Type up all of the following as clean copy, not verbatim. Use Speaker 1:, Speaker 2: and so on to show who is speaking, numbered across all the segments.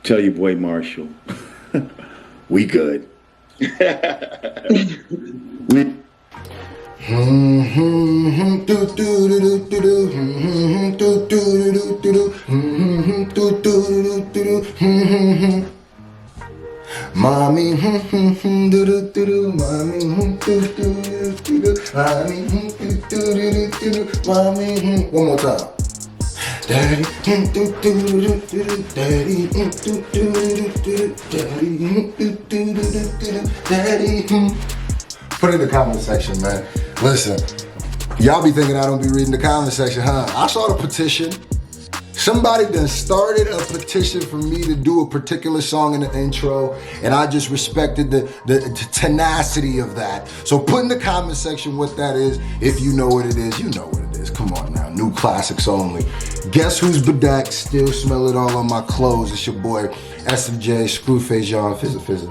Speaker 1: Tell your boy Marshall. We good. we
Speaker 2: Mommy, mommy, mommy. One more time. Daddy, daddy, daddy. Put it in the comment section, man. Listen, y'all be thinking I don't be reading the comment section, huh? I saw the petition. Somebody done started a petition for me to do a particular song in the intro, and I just respected the tenacity of that. So put in the comment section what that is. If you know what it is, you know what it is. Come on now, new classics only. Guess who's bedacked? Still smell it all on my clothes. It's your boy SMJ, Screwface, y'all, Fizz.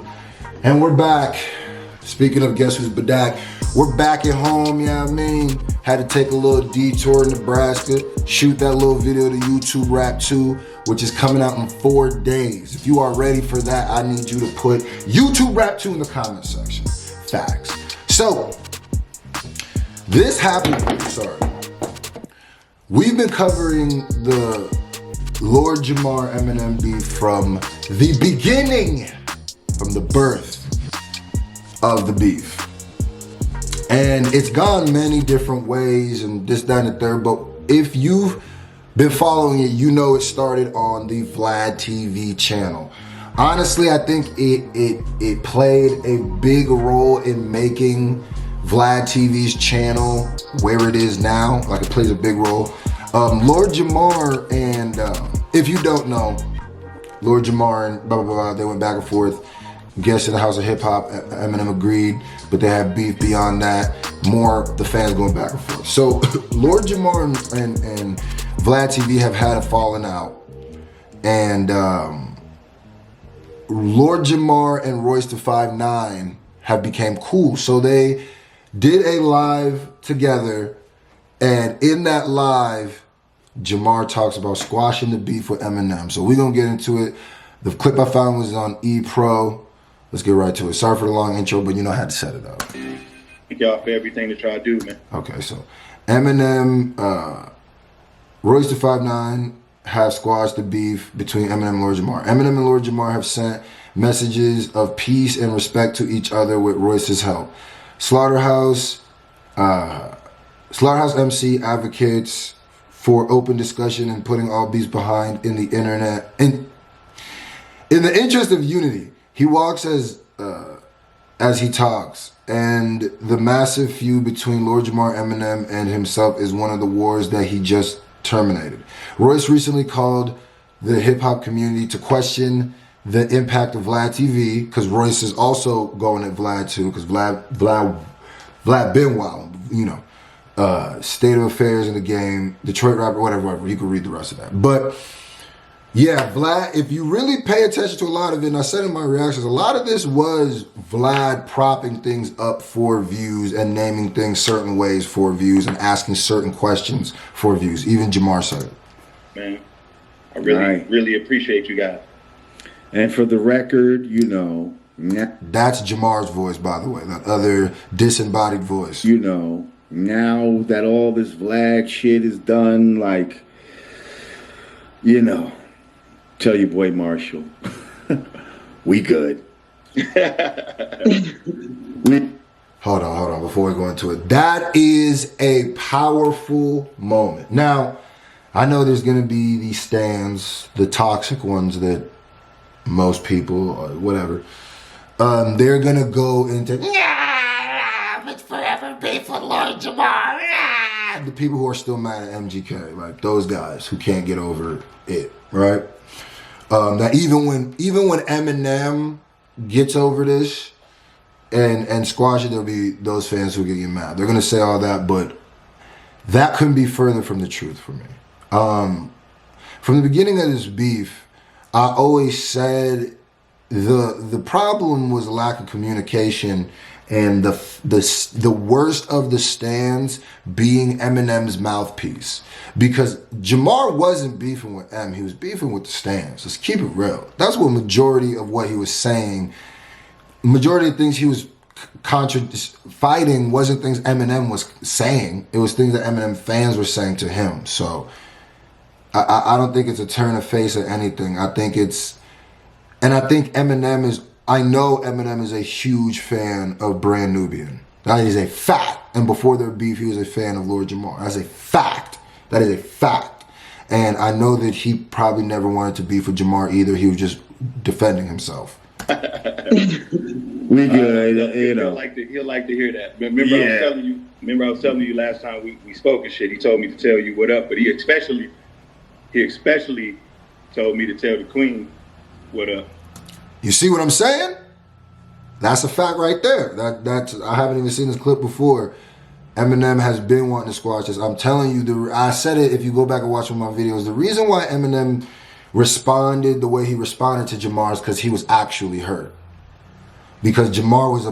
Speaker 2: And we're back. Speaking of guess who's bedacked, we're back at home, you know what I mean? Had to take a little detour in Nebraska, shoot that little video to YouTube Rap 2, which is coming out in 4 days. If you are ready for that, I need you to put YouTube Rap 2 in the comment section. Facts. So, this happened, we've been covering the Lord Jamar Eminem beef from the beginning, from the birth of the beef. And it's gone many different ways and this, that, and the third, but if you've been following it, you know it started on the Vlad TV channel. Honestly, I think it played a big role in making Vlad TV's channel where it is now. Like, it plays a big role. Lord Jamar and, if you don't know, Lord Jamar and blah, blah, blah, they went back and forth. Guest in the House of Hip Hop, Eminem agreed, but they had beef beyond that. More, the fans going back and forth. So Lord Jamar and Vlad TV have had a falling out. And Lord Jamar and Royce the 5'9" have become cool. So they did a live together. And in that live, Jamar talks about squashing the beef with Eminem. So we're going to get into it. The clip I found was on E-Pro. Let's get right to it. Sorry for the long intro, but you know I had to set it up.
Speaker 1: thank y'all for everything that y'all do, man.
Speaker 2: Okay, so Eminem, Royce the 5'9" have squashed the beef between Eminem and Lord Jamar. Eminem and Lord Jamar have sent messages of peace and respect to each other with Royce's help. Slaughterhouse MC advocates for open discussion and putting all beefs behind in the internet. In the interest of unity, he walks as he talks, and the massive feud between Lord Jamar Eminem and himself is one of the wars that he just terminated. Royce recently called the hip-hop community to question the impact of Vlad TV, because Royce is also going at Vlad too, because Vlad been wild, you know, state of affairs in the game, Detroit rapper, whatever, you can read the rest of that. But yeah, Vlad, if you really pay attention to a lot of it, and I said in my reactions, a lot of this was Vlad propping things up for views and naming things certain ways for views and asking certain questions for views. Even Jamar said it.
Speaker 1: Man, I really appreciate you guys. And for the record, you know,
Speaker 2: that's Jamar's voice, by the way, that other disembodied voice.
Speaker 1: You know, now that all this Vlad shit is done, like, you know, tell your boy Marshall. We good.
Speaker 2: Hold on, before we go into it. That is a powerful moment. Now, I know there's going to be these stands, the toxic ones that most people, or whatever, they're going to go into, it's forever be for Lord Jamar. The people who are still mad at MGK, like those guys who can't get over it, right? That even when Eminem gets over this and squash it, there'll be those fans who get mad. They're gonna say all that, but that couldn't be further from the truth for me. From the beginning of this beef, I always said the problem was lack of communication and the worst of the stands being Eminem's mouthpiece. Because Jamar wasn't beefing with M, he was beefing with the stands. Let's keep it real. That's what majority of what he was saying, majority of things he was fighting wasn't things Eminem was saying. It was things that Eminem fans were saying to him. So I don't think it's a turn of face or anything. I think Eminem is, I know Eminem is a huge fan of Brand Nubian. That is a fact. And before their beef, he was a fan of Lord Jamar. That's a fact. That is a fact. And I know that he probably never wanted to beef with Jamar either. He was just defending himself.
Speaker 1: We good, you know.
Speaker 3: He'll like to hear that. Remember, I was telling you last time we spoke and shit. He told me to tell you what up, but he especially told me to tell the Queen what up.
Speaker 2: You see what I'm saying? That's a fact right there. That's I haven't even seen this clip before. Eminem has been wanting to squash this. I'm telling you, I said it if you go back and watch one of my videos. The reason why Eminem responded the way he responded to Jamar is because he was actually hurt. Because Jamar was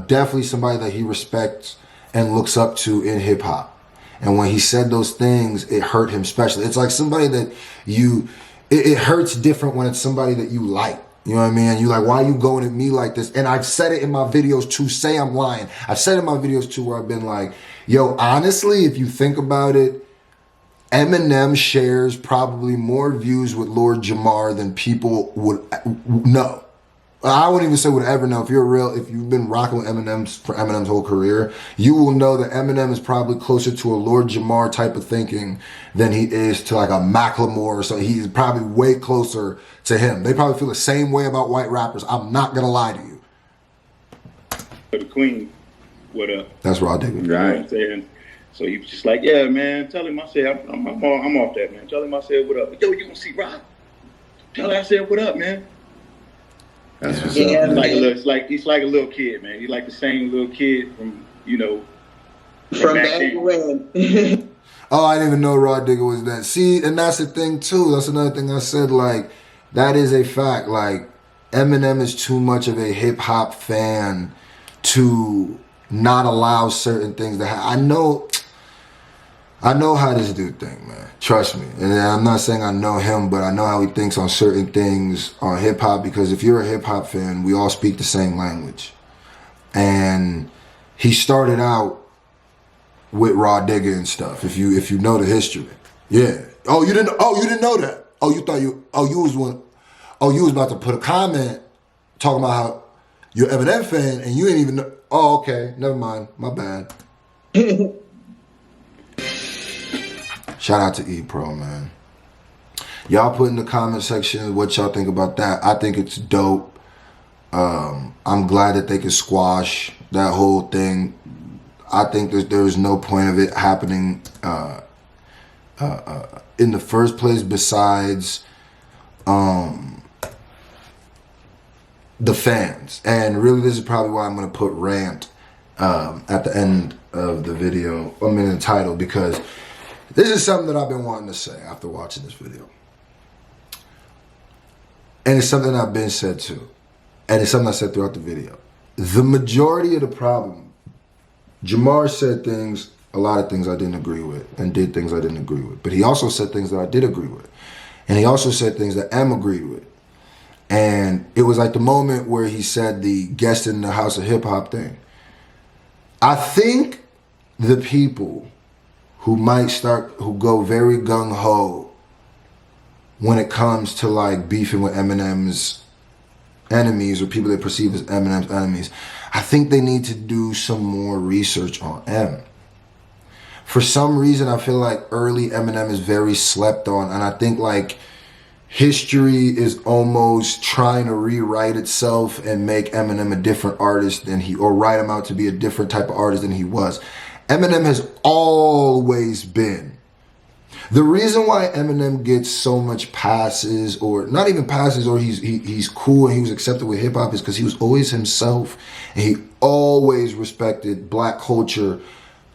Speaker 2: definitely somebody that he respects and looks up to in hip hop. And when he said those things, it hurt him especially. It's like somebody that it hurts different when it's somebody that you like. You know what I mean? And you're like, why are you going at me like this? And I've said it in my videos too. Say I'm lying. I've said it in my videos too where I've been like, yo, honestly, if you think about it, Eminem shares probably more views with Lord Jamar than people would know. I wouldn't even say would ever know. If you've been rocking with Eminem's whole career, you will know that Eminem is probably closer to a Lord Jamar type of thinking than he is to like a Macklemore or so. He's probably way closer to him. They probably feel the same way about white rappers. I'm not gonna lie to you.
Speaker 3: The Queen, what up?
Speaker 2: That's Raw Digger.
Speaker 3: Right. You know what I'm saying? So he was just like, yeah, man, tell him I said, I'm off that, man. Tell him I said, what up? Yo, you gonna see Rock? Tell him I said, what up, man?
Speaker 1: That's what's
Speaker 3: up.
Speaker 1: up.
Speaker 3: He's like a little kid, man. He's like the same little kid from
Speaker 4: back when.
Speaker 2: Oh, I didn't even know Raw Digger was that. See, and that's the thing too. That's another thing I said. Like, that is a fact. Like, Eminem is too much of a hip hop fan to not allow certain things to happen. I know how this dude think, man. Trust me. And I'm not saying I know him, but I know how he thinks on certain things on hip hop, because if you're a hip hop fan, we all speak the same language. And he started out with Raw Digger and stuff. If you know the history. Yeah. Oh, you didn't know that. Oh, you was about to put a comment talking about how you're an Eminem fan and you didn't even know. Oh, okay. Never mind. My bad. Shout out to E-Pro, man. Y'all put in the comment section what y'all think about that. I think it's dope. I'm glad that they could squash that whole thing. I think there's no point of it happening in the first place besides the fans. And really, this is probably why I'm going to put rant at the end of the video, in the title, because this is something that I've been wanting to say after watching this video. And it's something I've been said too. And it's something I said throughout the video. The majority of the problem, Jamar said things, a lot of things I didn't agree with, and did things I didn't agree with. But he also said things that I did agree with. And he also said things that M agreed with. And it was like the moment where he said the guest in the House of Hip Hop thing. I think the people who go very gung-ho when it comes to like beefing with Eminem's enemies or people they perceive as Eminem's enemies, I think they need to do some more research on M. For some reason, I feel like early Eminem is very slept on, and I think like history is almost trying to rewrite itself and make Eminem a different artist than or write him out to be a different type of artist than he was. Eminem has always been. The reason why Eminem gets so much passes, or not even passes, or he's cool and he was accepted with hip hop, is because he was always himself and he always respected black culture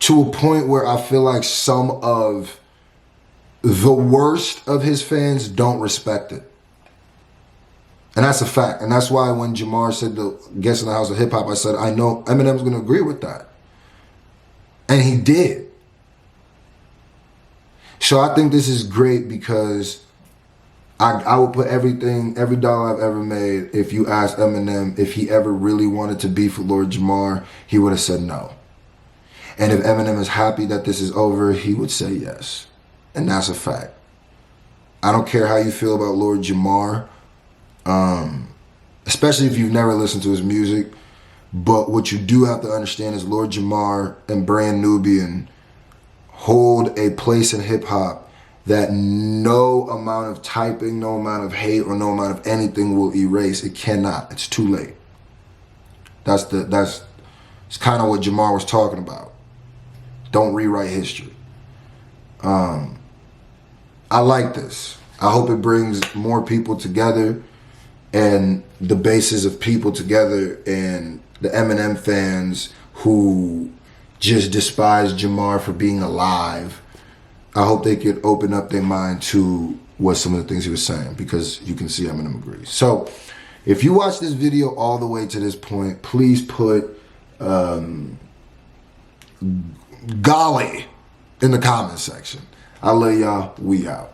Speaker 2: to a point where I feel like some of the worst of his fans don't respect it. And that's a fact. And that's why when Jamar said the guest in the house of hip hop, I said, I know Eminem's going to agree with that. And he did. So I think this is great because I would put every dollar I've ever made, if you asked Eminem if he ever really wanted to beef with Lord Jamar, he would have said no. And if Eminem is happy that this is over, he would say yes. And that's a fact. I don't care how you feel about Lord Jamar, especially if you've never listened to his music. But what you do have to understand is Lord Jamar and Brand Nubian hold a place in hip hop that no amount of typing, no amount of hate, or no amount of anything will erase. It cannot. It's too late. It's kind of what Jamar was talking about. Don't rewrite history. I like this. I hope it brings more people together, and the bases of people together, and the Eminem fans who just despise Jamar for being alive. I hope they could open up their mind to what some of the things he was saying, because you can see Eminem agrees. So if you watch this video all the way to this point, please put golly in the comment section. I love y'all. We out.